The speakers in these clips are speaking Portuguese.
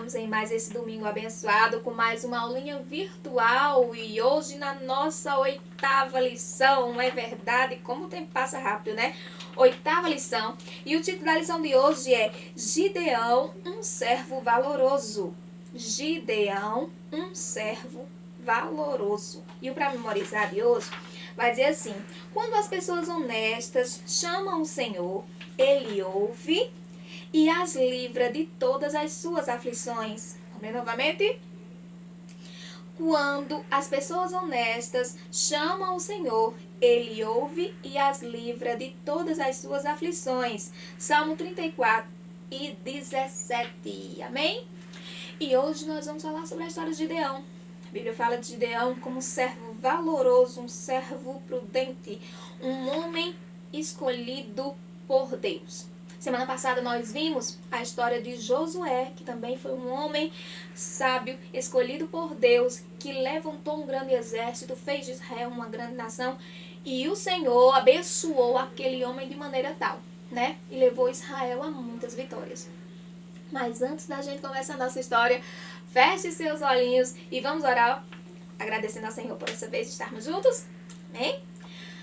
estarmos em mais esse domingo abençoado com mais uma aulinha virtual e hoje na nossa 8ª lição. Não é verdade? Como o tempo passa rápido, né? 8ª lição. E o título da lição de hoje é Gideão, um servo valoroso. Gideão, um servo valoroso. E o para memorizar de hoje vai dizer assim: quando as pessoas honestas chamam o Senhor, Ele ouve e as livra de todas as suas aflições. Vamos ler novamente? Quando as pessoas honestas chamam o Senhor, Ele ouve e as livra de todas as suas aflições. Salmo 34 e 17. Amém? E hoje nós vamos falar sobre a história de Gideão. A Bíblia fala de Gideão como um servo valoroso, um servo prudente, um homem escolhido por Deus. Semana passada nós vimos a história de Josué, que também foi um homem sábio, escolhido por Deus, que levantou um grande exército, fez de Israel uma grande nação, e o Senhor abençoou aquele homem de maneira tal, né? E levou Israel a muitas vitórias. Mas antes da gente começar a nossa história, feche seus olhinhos e vamos orar, agradecendo ao Senhor por essa vez estarmos juntos. Amém?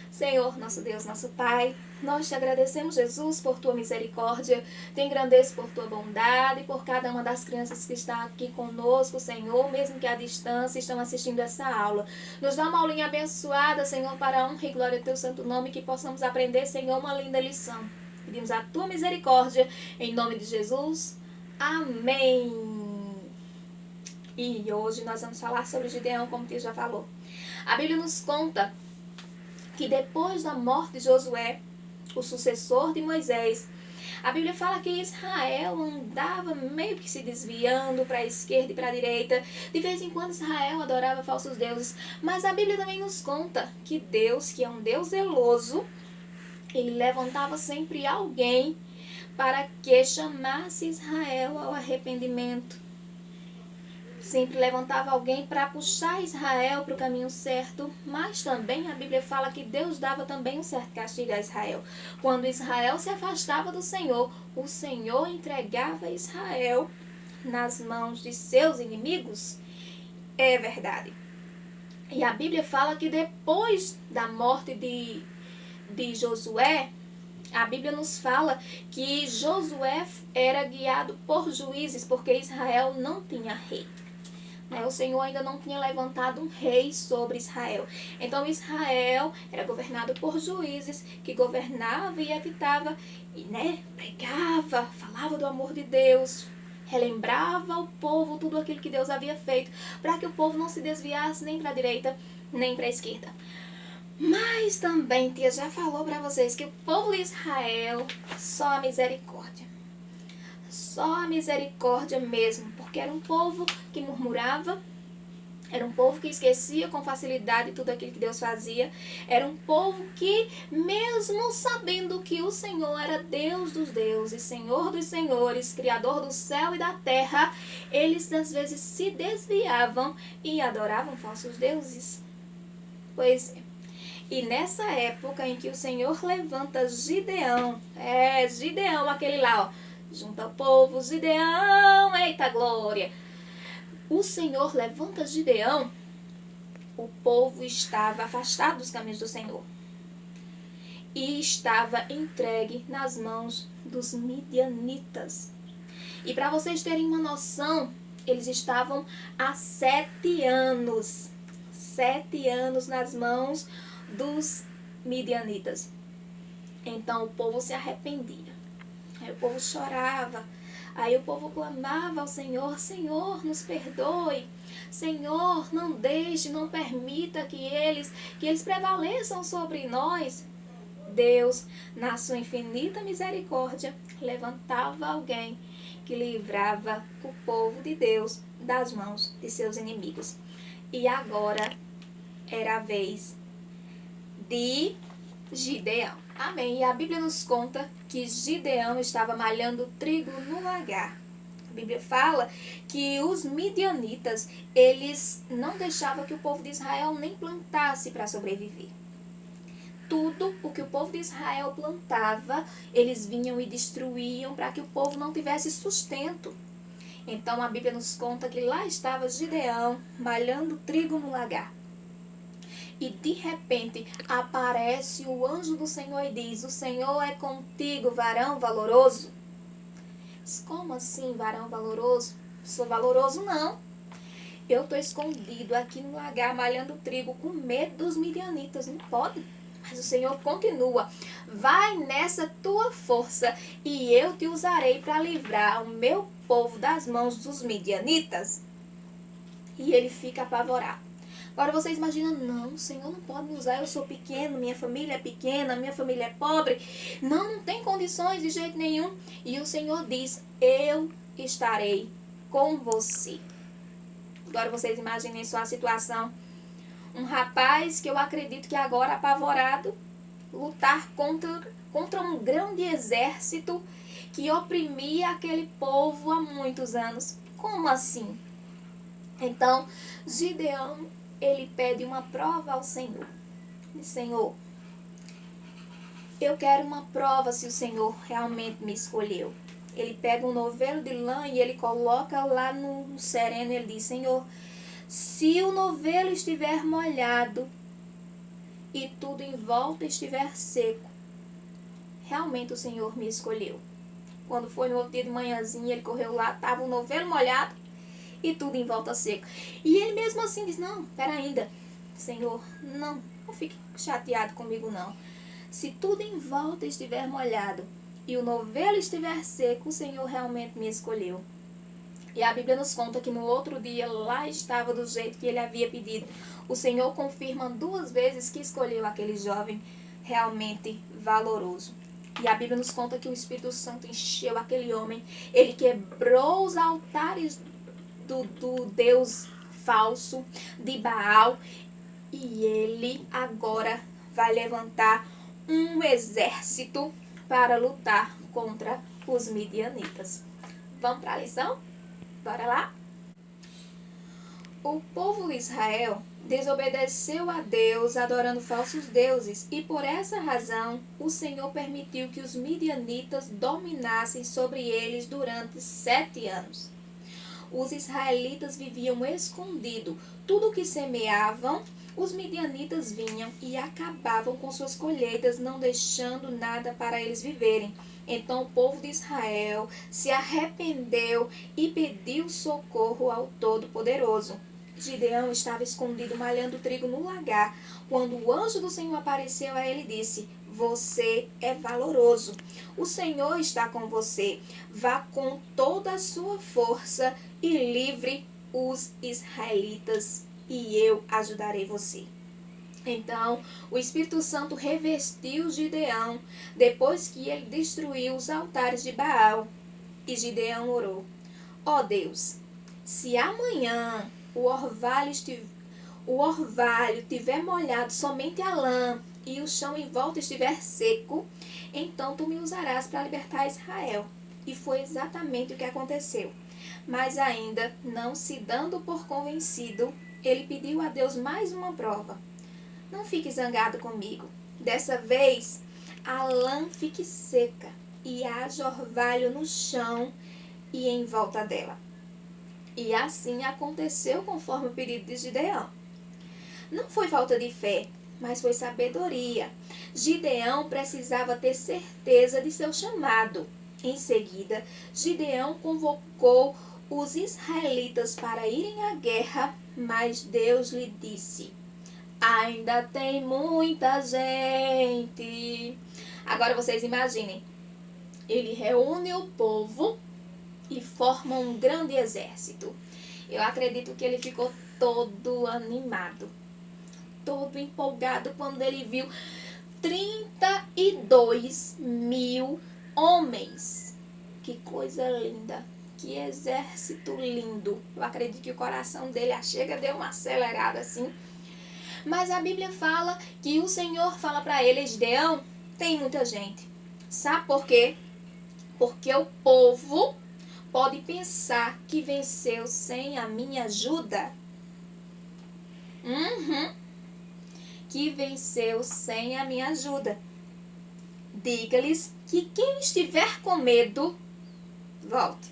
Senhor, nosso Deus, nosso Pai, nós te agradecemos, Jesus, por tua misericórdia, te engrandeço por tua bondade, por cada uma das crianças que está aqui conosco, Senhor, mesmo que à distância estão assistindo essa aula. Nos dá uma aulinha abençoada, Senhor, para a honra e glória do teu santo nome, que possamos aprender, Senhor, uma linda lição. Pedimos a tua misericórdia, em nome de Jesus. Amém. E hoje nós vamos falar sobre Gideão, como o tio já falou. A Bíblia nos conta que depois da morte de Josué, o sucessor de Moisés, a Bíblia fala que Israel andava meio que se desviando para a esquerda e para a direita. De vez em quando Israel adorava falsos deuses. Mas a Bíblia também nos conta que Deus, que é um Deus zeloso, ele levantava sempre alguém para que chamasse Israel ao arrependimento. Sempre levantava alguém para puxar Israel para o caminho certo, mas também a Bíblia fala que Deus dava também um certo castigo a Israel. Quando Israel se afastava do Senhor, o Senhor entregava Israel nas mãos de seus inimigos. É verdade. E a Bíblia fala que depois da morte de Josué, a Bíblia nos fala que Josué era guiado por juízes, porque Israel não tinha rei. O Senhor ainda não tinha levantado um rei sobre Israel. Então Israel era governado por juízes que governava e evitava, e pregava, falava do amor de Deus, relembrava ao povo tudo aquilo que Deus havia feito, para que o povo não se desviasse nem para a direita, nem para a esquerda. Mas também, tia já falou para vocês que o povo de Israel, só a misericórdia. Só a misericórdia mesmo, porque era um povo que murmurava, era um povo que esquecia com facilidade tudo aquilo que Deus fazia, era um povo que, mesmo sabendo que o Senhor era Deus dos deuses, Senhor dos senhores, Criador do céu e da terra, eles às vezes se desviavam e adoravam falsos deuses. Pois é. E nessa época em que o Senhor levanta Gideão, Gideão, aquele lá, junta o povo, Gideão, eita glória! O Senhor levanta Gideão, o povo estava afastado dos caminhos do Senhor e estava entregue nas mãos dos midianitas. E para vocês terem uma noção, eles estavam há 7 anos nas mãos dos midianitas. Então o povo se arrependia. Aí o povo chorava, aí o povo clamava ao Senhor: Senhor, nos perdoe, Senhor, não deixe, não permita que eles prevaleçam sobre nós. Deus, na sua infinita misericórdia, levantava alguém que livrava o povo de Deus das mãos de seus inimigos. E agora era a vez de Gideão. Amém. E a Bíblia nos conta que Gideão estava malhando trigo no lagar. A Bíblia fala que os midianitas, eles não deixavam que o povo de Israel nem plantasse para sobreviver. Tudo o que o povo de Israel plantava, eles vinham e destruíam para que o povo não tivesse sustento. Então a Bíblia nos conta que lá estava Gideão malhando trigo no lagar. E de repente aparece o anjo do Senhor e diz: o Senhor é contigo, varão valoroso. Como assim, varão valoroso? Sou valoroso não. Eu estou escondido aqui no lagar malhando trigo com medo dos midianitas. Não pode. Mas o Senhor continua: vai nessa tua força e eu te usarei para livrar o meu povo das mãos dos midianitas. E ele fica apavorado. Agora vocês imaginam: não, o Senhor não pode me usar, eu sou pequeno, minha família é pequena, minha família é pobre. Não tem condições de jeito nenhum. E o Senhor diz: eu estarei com você. Agora vocês imaginem só a situação. Um rapaz que eu acredito que agora apavorado, lutar contra um grande exército que oprimia aquele povo há muitos anos. Como assim? Então, Gideão, ele pede uma prova ao Senhor. Senhor, eu quero uma prova se o Senhor realmente me escolheu. Ele pega um novelo de lã e ele coloca lá no sereno. Ele diz: Senhor, se o novelo estiver molhado e tudo em volta estiver seco, realmente o Senhor me escolheu. Quando foi no outro dia de manhãzinha, ele correu lá, estava o novelo molhado e tudo em volta seco. E ele mesmo assim diz: não, espera ainda, Senhor, não fique chateado comigo não. Se tudo em volta estiver molhado e o novelo estiver seco, o Senhor realmente me escolheu. E a Bíblia nos conta que no outro dia lá estava do jeito que ele havia pedido. O Senhor confirma 2 vezes que escolheu aquele jovem realmente valoroso. E a Bíblia nos conta que o Espírito Santo encheu aquele homem. Ele quebrou os altares do Deus falso, de Baal. E ele agora vai levantar um exército para lutar contra os midianitas. Vamos para a lição? Bora lá? O povo de Israel desobedeceu a Deus, adorando falsos deuses, e por essa razão o Senhor permitiu que os midianitas dominassem sobre eles durante 7 anos. Os israelitas viviam escondidos. Tudo que semeavam, os midianitas vinham e acabavam com suas colheitas, não deixando nada para eles viverem. Então o povo de Israel se arrependeu e pediu socorro ao Todo-Poderoso. Gideão estava escondido malhando trigo no lagar, quando o anjo do Senhor apareceu a ele e disse: você é valoroso. O Senhor está com você. Vá com toda a sua força e livre os israelitas, e eu ajudarei você. Então, o Espírito Santo revestiu Gideão depois que ele destruiu os altares de Baal. E Gideão orou: ó Deus, se amanhã o orvalho tiver molhado somente a lã e o chão em volta estiver seco, então tu me usarás para libertar Israel. E foi exatamente o que aconteceu. Mas ainda não se dando por convencido, ele pediu a Deus mais uma prova. Não fique zangado comigo. Dessa vez, a lã fique seca e haja orvalho no chão e em volta dela. E assim aconteceu conforme o pedido de Gideão. Não foi falta de fé, mas foi sabedoria. Gideão precisava ter certeza de seu chamado. Em seguida, Gideão convocou os israelitas para irem à guerra, mas Deus lhe disse: ainda tem muita gente. Agora vocês imaginem, ele reúne o povo e forma um grande exército. Eu acredito que ele ficou todo animado, todo empolgado quando ele viu 32.000 homens. Que coisa linda, que exército lindo. Eu acredito que o coração dele deu uma acelerada assim. Mas a Bíblia fala que o Senhor fala para ele: Gideão, tem muita gente. Sabe por quê? Porque o povo pode pensar que venceu sem a minha ajuda. Que venceu sem a minha ajuda. Diga-lhes que quem estiver com medo, volte.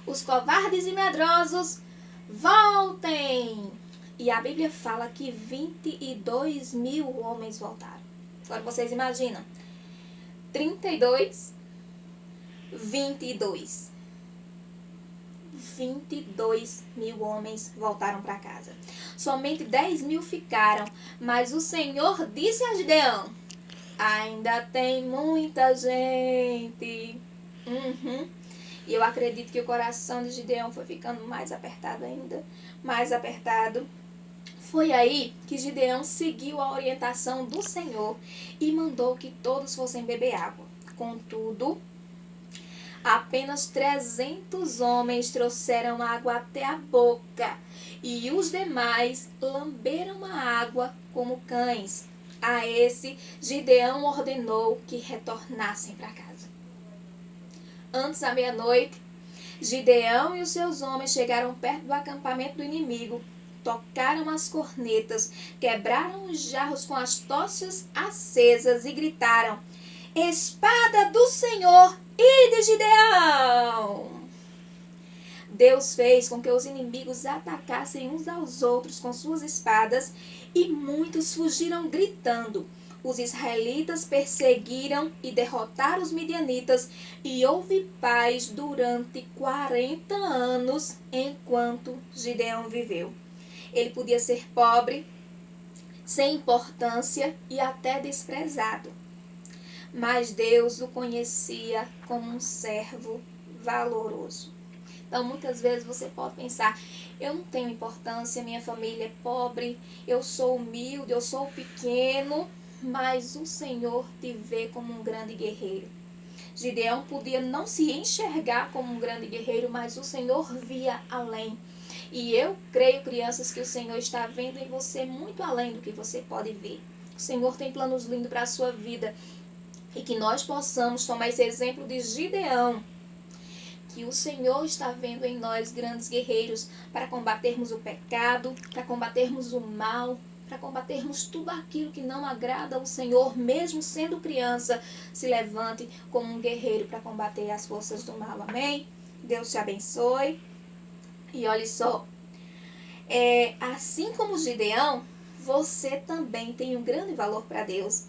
os covardes e medrosos, voltem! E a Bíblia fala que 22 mil homens voltaram. Agora vocês imaginam. 32, 22. 22 mil homens voltaram para casa. Somente 10 mil ficaram. Mas o Senhor disse a Gideão: ainda tem muita gente. E eu acredito que o coração de Gideão foi ficando mais apertado ainda. Mais apertado. Foi aí que Gideão seguiu a orientação do Senhor e mandou que todos fossem beber água. Contudo, apenas 300 homens trouxeram água até a boca e os demais lamberam a água como cães. A esse, Gideão ordenou que retornassem para casa. Antes da meia-noite, Gideão e os seus homens chegaram perto do acampamento do inimigo, tocaram as cornetas, quebraram os jarros com as tochas acesas e gritaram: espada do Senhor e de Gideão! Deus fez com que os inimigos atacassem uns aos outros com suas espadas e muitos fugiram gritando. Os israelitas perseguiram e derrotaram os midianitas e houve paz durante 40 anos enquanto Gideão viveu. Ele podia ser pobre, sem importância e até desprezado. Mas Deus o conhecia como um servo valoroso. Então, muitas vezes você pode pensar: eu não tenho importância, minha família é pobre, eu sou humilde, eu sou pequeno, mas o Senhor te vê como um grande guerreiro. Gideão podia não se enxergar como um grande guerreiro, mas o Senhor via além. E eu creio, crianças, que o Senhor está vendo em você muito além do que você pode ver. O Senhor tem planos lindos para a sua vida. E que nós possamos tomar esse exemplo de Gideão, que o Senhor está vendo em nós grandes guerreiros para combatermos o pecado, para combatermos o mal, para combatermos tudo aquilo que não agrada ao Senhor, mesmo sendo criança. Se levante como um guerreiro para combater as forças do mal. Amém? Deus te abençoe. E olha só, assim como Gideão, você também tem um grande valor para Deus.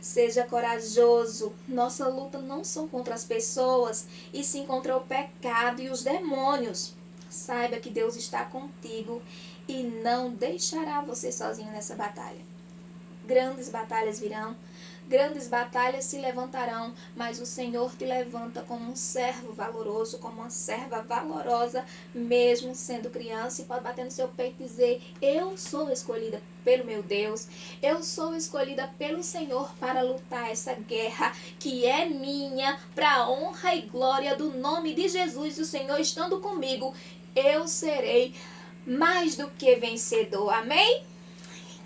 Seja corajoso. Nossa luta não são contra as pessoas, e sim contra o pecado e os demônios. Saiba que Deus está contigo e não deixará você sozinho nessa batalha. Grandes batalhas virão, grandes batalhas se levantarão, mas o Senhor te levanta como um servo valoroso, como uma serva valorosa, mesmo sendo criança, e pode bater no seu peito e dizer: eu sou escolhida pelo meu Deus, eu sou escolhida pelo Senhor para lutar essa guerra que é minha, para a honra e glória do nome de Jesus. E o Senhor estando comigo, eu serei mais do que vencedor. Amém?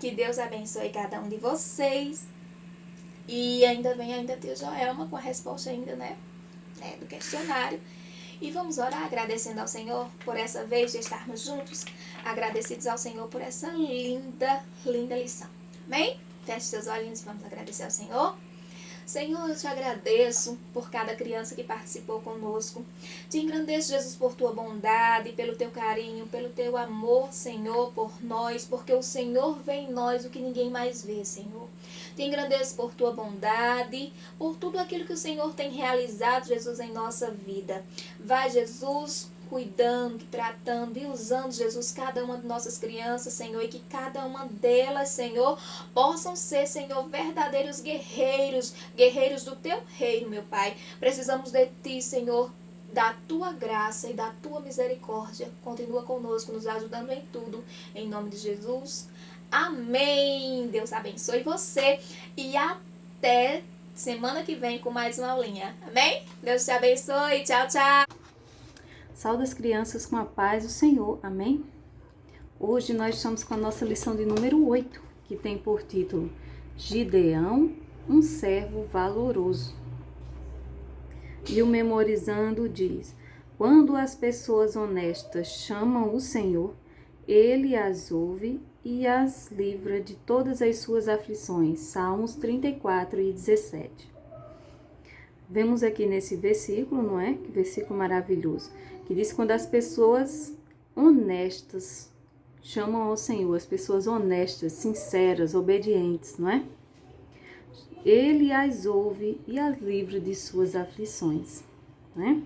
Que Deus abençoe cada um de vocês. E ainda tem Joelma com a resposta ainda, do questionário. E vamos orar agradecendo ao Senhor por essa vez de estarmos juntos. Agradecidos ao Senhor por essa linda, linda lição. Amém? Feche seus olhinhos e vamos agradecer ao Senhor. Senhor, eu te agradeço por cada criança que participou conosco. Te engrandeço, Jesus, por tua bondade, pelo teu carinho, pelo teu amor, Senhor, por nós, porque o Senhor vê em nós o que ninguém mais vê, Senhor. Te engrandeço por tua bondade, por tudo aquilo que o Senhor tem realizado, Jesus, em nossa vida. Vai, Jesus, cuidando, tratando e usando, Jesus, cada uma de nossas crianças, Senhor, e que cada uma delas, Senhor, possam ser, Senhor, verdadeiros guerreiros, guerreiros do teu reino, meu Pai. Precisamos de ti, Senhor, da tua graça e da tua misericórdia. Continua conosco, nos ajudando em tudo, em nome de Jesus. Amém. Deus abençoe você e até semana que vem com mais uma aulinha. Amém? Deus te abençoe. Tchau, tchau. Saúde as crianças com a paz do Senhor, amém? Hoje nós estamos com a nossa lição de número 8, que tem por título Gideão, um servo valoroso. E o Memorizando diz: quando as pessoas honestas chamam o Senhor, Ele as ouve e as livra de todas as suas aflições. Salmos 34 e 17. Vemos aqui nesse versículo, não é? Que versículo maravilhoso. que diz quando as pessoas honestas chamam ao Senhor, as pessoas honestas, sinceras, obedientes, não é? Ele as ouve e as livra de suas aflições, né?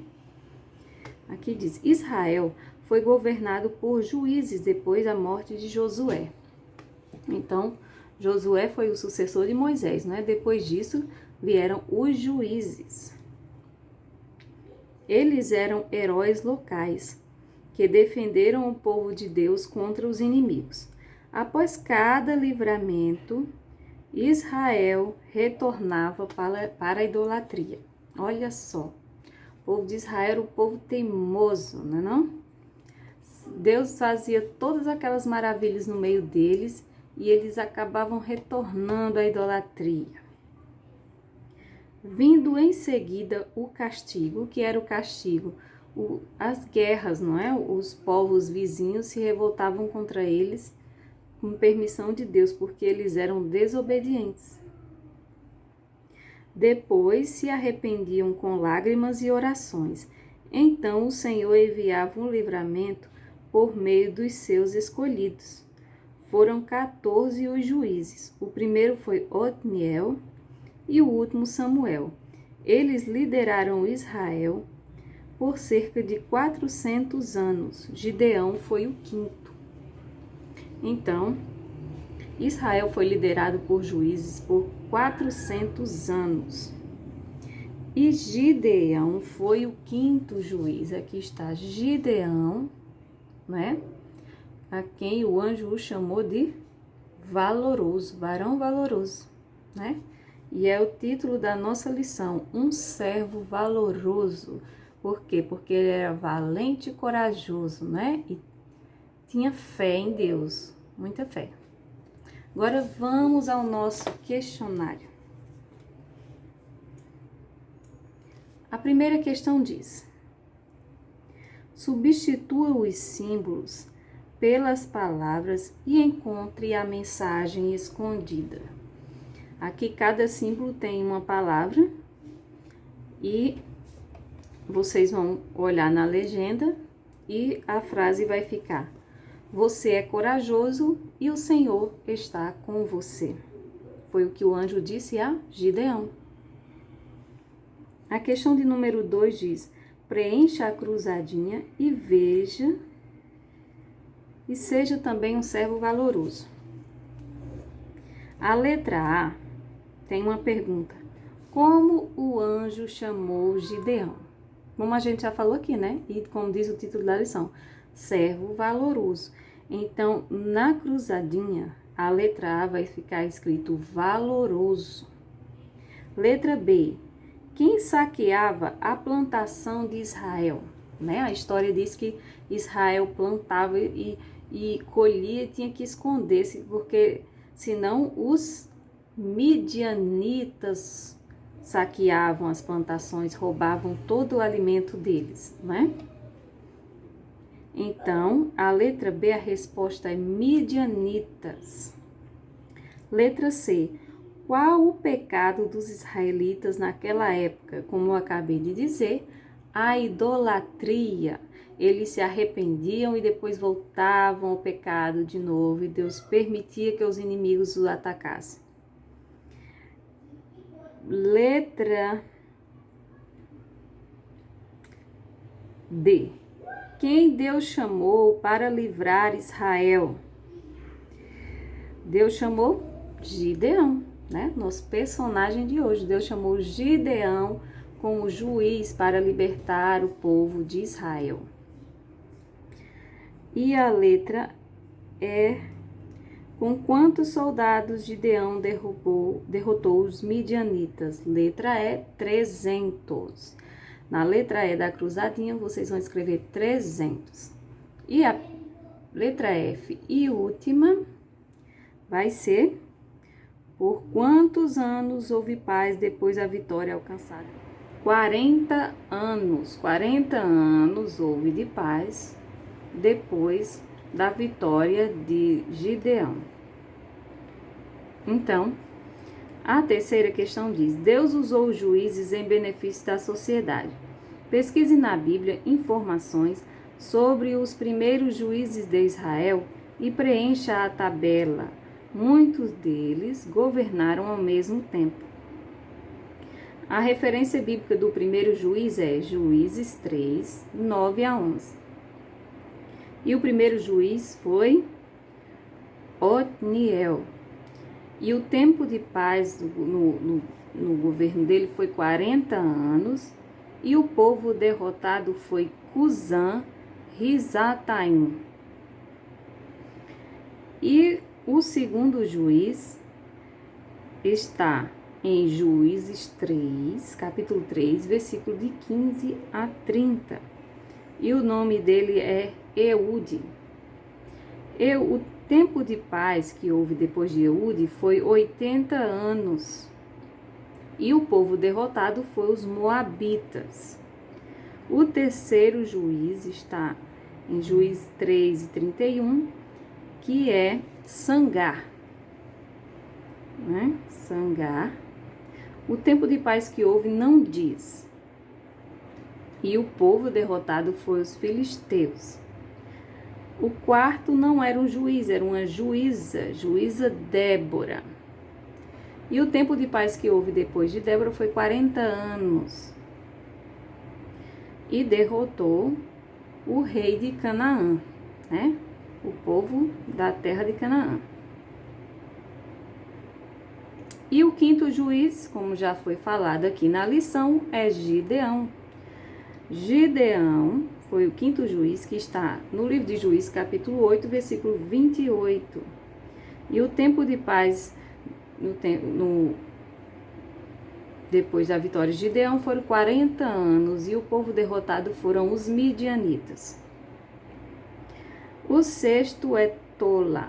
Aqui diz, Israel foi governado por juízes depois da morte de Josué. Então, Josué foi o sucessor de Moisés, né? Depois disso, vieram os juízes. Eles eram heróis locais, que defenderam o povo de Deus contra os inimigos. Após cada livramento, Israel retornava para a idolatria. Olha só, o povo de Israel era o povo teimoso, não é não? Deus fazia todas aquelas maravilhas no meio deles e eles acabavam retornando à idolatria. Vindo em seguida o castigo, que era o castigo? As guerras, não é? Os povos vizinhos se revoltavam contra eles com permissão de Deus, porque eles eram desobedientes. Depois se arrependiam com lágrimas e orações. Então o Senhor enviava um livramento por meio dos seus escolhidos. Foram 14 os juízes. O primeiro foi Otniel e o último Samuel. Eles lideraram Israel por cerca de 400 anos. Gideão foi o quinto. Então, Israel foi liderado por juízes por 400 anos. E Gideão foi o quinto juiz. Aqui está Gideão, né? A quem o anjo o chamou de valoroso, varão valoroso, né? E é o título da nossa lição, um servo valoroso. Por quê? Porque ele era valente e corajoso, né? E tinha fé em Deus, muita fé. Agora vamos ao nosso questionário. A primeira questão diz: substitua os símbolos pelas palavras e encontre a mensagem escondida. Aqui cada símbolo tem uma palavra e vocês vão olhar na legenda e a frase vai ficar: você é corajoso e o Senhor está com você. Foi o que o anjo disse a Gideão. A questão de número 2 diz: preencha a cruzadinha e veja e seja também um servo valoroso. A letra A tem uma pergunta: como o anjo chamou Gideão? Como a gente já falou aqui, né? E como diz o título da lição, servo valoroso. Então, na cruzadinha, a letra A vai ficar escrito valoroso. Letra B, quem saqueava a plantação de Israel? Né? A história diz que Israel plantava e colhia e tinha que esconder-se, porque senão os midianitas saqueavam as plantações, roubavam todo o alimento deles, né? Então, a letra B, a resposta é midianitas. Letra C, qual o pecado dos israelitas naquela época? Como eu acabei de dizer, a idolatria. Eles se arrependiam e depois voltavam ao pecado de novo, e Deus permitia que os inimigos os atacassem. Letra D, quem Deus chamou para livrar Israel? Deus chamou Gideão, né? Nosso personagem de hoje. Deus chamou Gideão como juiz para libertar o povo de Israel. E a letra E, com quantos soldados Gideão derrotou os midianitas? Letra E, 300. Na letra E da cruzadinha, vocês vão escrever 300. E a letra F e última vai ser: por quantos anos houve paz depois da vitória alcançada? 40 anos. 40 anos houve de paz depois da vitória de Gideão. Então, a terceira questão diz: Deus usou os juízes em benefício da sociedade. Pesquise na Bíblia informações sobre os primeiros juízes de Israel e preencha a tabela. Muitos deles governaram ao mesmo tempo. A referência bíblica do primeiro juiz é Juízes 3, 9 a 11. E o primeiro juiz foi Otniel. E o tempo de paz no governo dele foi 40 anos. E o povo derrotado foi Cusã-Risataim. E o segundo juiz está em Juízes 3, capítulo 3, versículo de 15 a 30. E o nome dele é Eude. O tempo de paz que houve depois de Eude foi 80 anos. E o povo derrotado foi os Moabitas. O terceiro juiz está em Juízes 3 e 31, que é Sangar. Sangar. O tempo de paz que houve não diz. E o povo derrotado foi os filisteus. O quarto não era um juiz, era uma juíza Débora. E o tempo de paz que houve depois de Débora foi 40 anos. E derrotou o rei de Canaã, o povo da terra de Canaã. E o quinto juiz, como já foi falado aqui na lição, é Gideão. Gideão foi o quinto juiz que está no livro de Juízes, capítulo 8, versículo 28. E o tempo de paz depois da vitória de Gideão foram 40 anos e o povo derrotado foram os midianitas. O sexto é Tolá.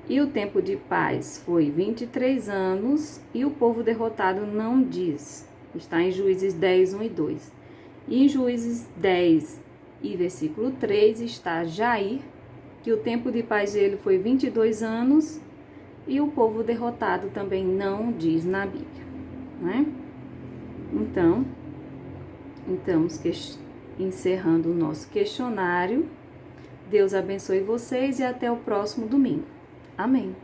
E o tempo de paz foi 23 anos e o povo derrotado não diz. Está em Juízes 10, 1 e 2. E em Juízes 10 e versículo 3 está Jair, que o tempo de paz dele foi 22 anos e o povo derrotado também não diz na Bíblia. Então, estamos encerrando o nosso questionário. Deus abençoe vocês e até o próximo domingo. Amém.